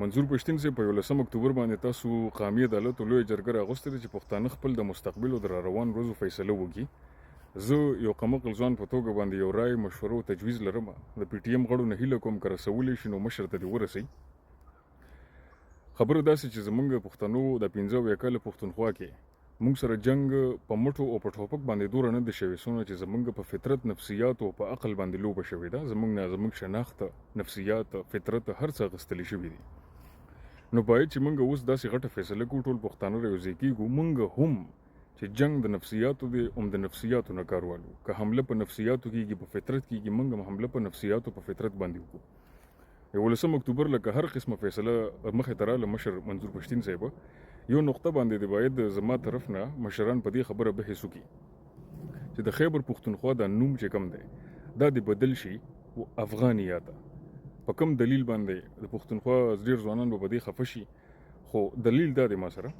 منظور پښتین سے په 11 اکتوبر باندې تاسو قومي عدالت لوی جرګه راغوستې ده چې پښتانه خپل د مستقبل او د روان روزو فیصله وکړي. زه یو قمقل ځوان په توګه باندې یو رای مشوره او تجویز لرم. د پی ټی ایم غړو نه هیله کوم که رسولی شي نو مشر ته دې ورسئ. خبره داسې چې زمونږ پښتنو د 15 کاله پښتونخوا کې موږ سره جنگ په مټو او په ټوپک باندې دوره نه ده شوې څونه چې زمونږ په فطرت نفسیات او په عقل باندې لوبه شوې ده. زمونږ شناخت نفسیات فطرت هر څه اخیستلی شوي دي. نو باید چې موږ اوس داسې غټه فیصله کوو ټول پښتانه رایوځای کېږو موږ هم چې جنگ د نفسیاتو دی د نفسیاتو نه کار والو که حمله په نفسیاتو کېږي په فطرت کېږي موږ هم حمله په نفسیاتو په فطرت باندې وکړو. 11 اکتوبر لکه هر قسمه فیصله مخې ته راله مشر منظور پښتین صاحب یو نقطه باندې دی باید زما طرف نه مشران په دې خبره بحث وکړي چې د خیبر پښتونخوا د نوم چې کم دی دا د بدل شي افغانیا ته. په کوم دلیل باندې د پښتونخوا ډېر ځوانان به په دې خفه شي خو دلیل دا دی ما سره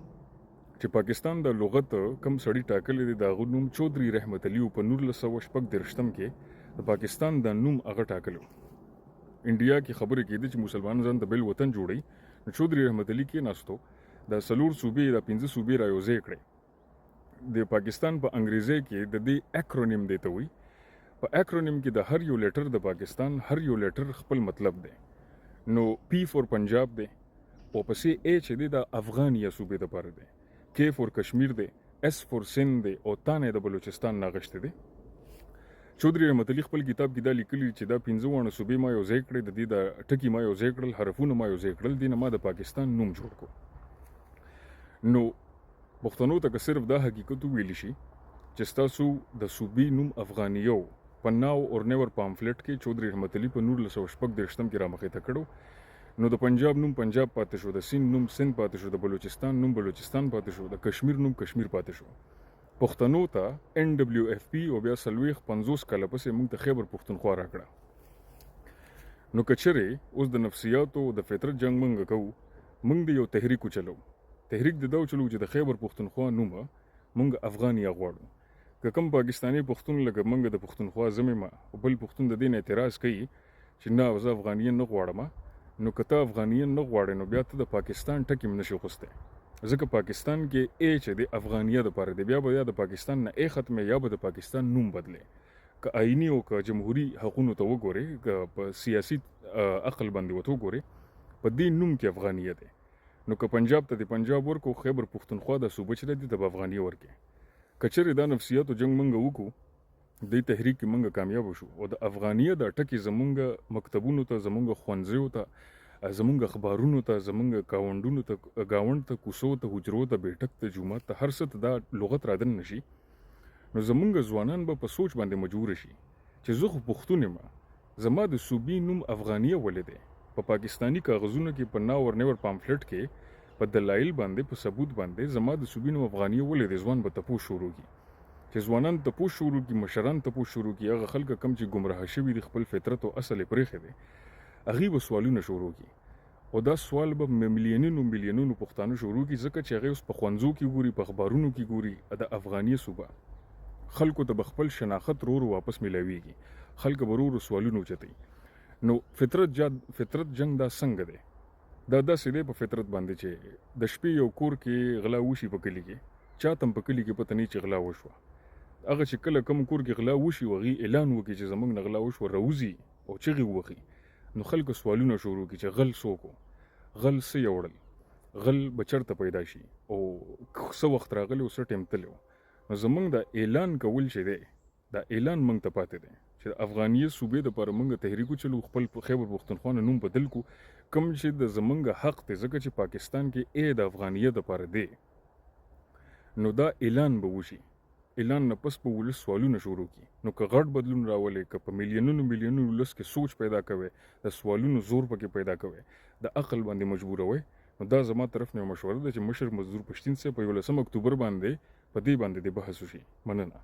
چې پاکستان د لغت کم سړی ټاکلی دی د هغه نوم چودھری رحمت علي په 1936 کې د پاکستان د نوم هغه ټاکلی و. انډیا کې خبرې کېدې چې مسلمانان ځان د بل وطن جوړوي نو چودھری رحمت علي کېناستو د 4 صوبې د 15 صوبې رایوځای کړې. د پاکستان په انګریزي کې د دې اکرونیم دی ته وایي. په اکرونیم کې د هر یو لیټر د پاکستان هر یو لیټر خپل مطلب دی. نو پی فور پنجاب دی او پسې ای چې دی د افغانیا صوبې دپاره دی. کې فور کشمیر دی. اس فور سند دی او تانه د بلوچستان ناغشته دی. چودھری رحمت علي خپل کتاب کې دا لیکلي چې دا 15 صوبې ما یوځای کړې د دې د ټکي ما یوځای کړل حرفونه ما یوځای کړل دې نه ما د پاکستان نوم جوړ کړو. نو پښتنو ته که صرف دا حقیقت وویلی شي چې ستاسو د صوبې نوم افغانیو په ناو اور نیور پامفلټ کې چودھری رحمت علي په 1936 کې را مخې ته کړو نو د پنجاب نوم پنجاب پاتې شو د سند نوم سند پاتې شو د بلوچستان نوم بلوچستان پاتې شو د کشمیر نوم کشمیر پاتې شو. پښتنو ته ان ډبلیو اف پی او بیا 50 کاله پسې موږ ته خیبر پښتونخوا راکړه. نو کچرې اوس د نفسیاتو د فطرت جنگ موږ کوو موږ د یو تحریک چلو تحریک د دا چلو چې د خیبر پښتونخوا نومه موږ افغانیا غواړو. که کوم پاکستانی پښتون لکه موږ د پښتونخوا زمې ما او بل پښتون د دې نه اعتراض کوي چې نه زه افغانیان نه غواړم نو که ته افغانیان نه غواړې نو بیا ته د پاکستان ټکي هم نشي اخیستی ځکه پاکستان کې ای چې د افغانیه دپاره دی بیا به یا د پاکستان نه ای ختمې یا به د پاکستان نوم بدلې. که آئیني او که جمهوري حقونو ته وګورې که په سیاسي عقل باندې ورته وګورې په دې نوم کې افغانیه دی. نو که پنجاب ته د پنجاب ورکو خیبر پښتونخوا د صوبه چې دی ته به افغانیه ورکې. کچرې دا نفسیاتو جنگ منګه وکړو دې تحریک کې منګه کامیاب شو او د افغانیه د ټکي زمونږ مکتبونو ته زمونږ ښوونځیو ته زمونږ اخبارونو ته زمونږ گاونډونو ته گاوند ته کوڅو ته حجرو ته بیټک ته جومات ته هر څه ته دا لغت رادن نشي نو زمونږ ځوانان به په سوچ باندې مجبور شي چې زه خو پښتون یم زما د صوبې نوم افغانیه ولې دی. په پاکستانی کاغذونو کې په ناو اور نیور پامفلټ کې په دلایل باندې په ثبوت باندې زما د صوبې نوم افغانیه ولې دی. ځوان به تپوس شروع کړي چې ځوانان تپوس شروع کړي مشران تپوس شروع کړي هغه خلک کم چې ګمراه شوي دي خپل فطرت او اصل یې پرېښی دی هغوی به سوالونه شروع کړي او دا سوال به میلیونونو پښتانه شروع کړي ځکه چې هغوی اوس په ښوونځو کې ګوري په اخبارونو کې ګوري د افغانیه صوبه خلکو ته به خپل شناخت رو واپس میلاویږي خلک به رو سوالونه اوچتوي. نو فطرت جنگ دا څنګه دی دا داسې دی په فطرت باندې چې د شپې یو کور کې غلا وشي په کلي کې چاته هم په کلي کې پته نه چې غلا وشوه هغه چې کله کوم کور کې غلا وشي هغوی اعلان وکړي چې زموږ نه غلا وشوه راوځي او چغې ووهي نو خلکو سوالونه شروع کړي چې غل څوک و غل څه یوړل غل به چېرته پیدا شي او څه وخت راغلی او څه ټایم تللی نو زموږ د اعلان کول چې دی دا اعلان موږ ته پاتې دی چې د افغانیه صوبې دپاره موږ تحریک وچلو خپل خیبر پښتونخوا نه نوم بدل کړو کوم چې د زموږ حق دی ځکه چې پاکستان کې ای د افغانیه دپاره دی نو دا اعلان به وشي اعلان نه پس به ولس سوالونه شروع کړي نو که غټ بدلون راولئ که په میلیونونو ولس کې سوچ پیدا کوئ د سوالونو زور پکې پیدا کوئ د عقل باندې مجبوروئ نو دا زما طرف نه یو مشوره ده چې مشر منظور پښتین صاحب په 11 اکتوبر باندې په دې باندې د بحث وشي. مننه.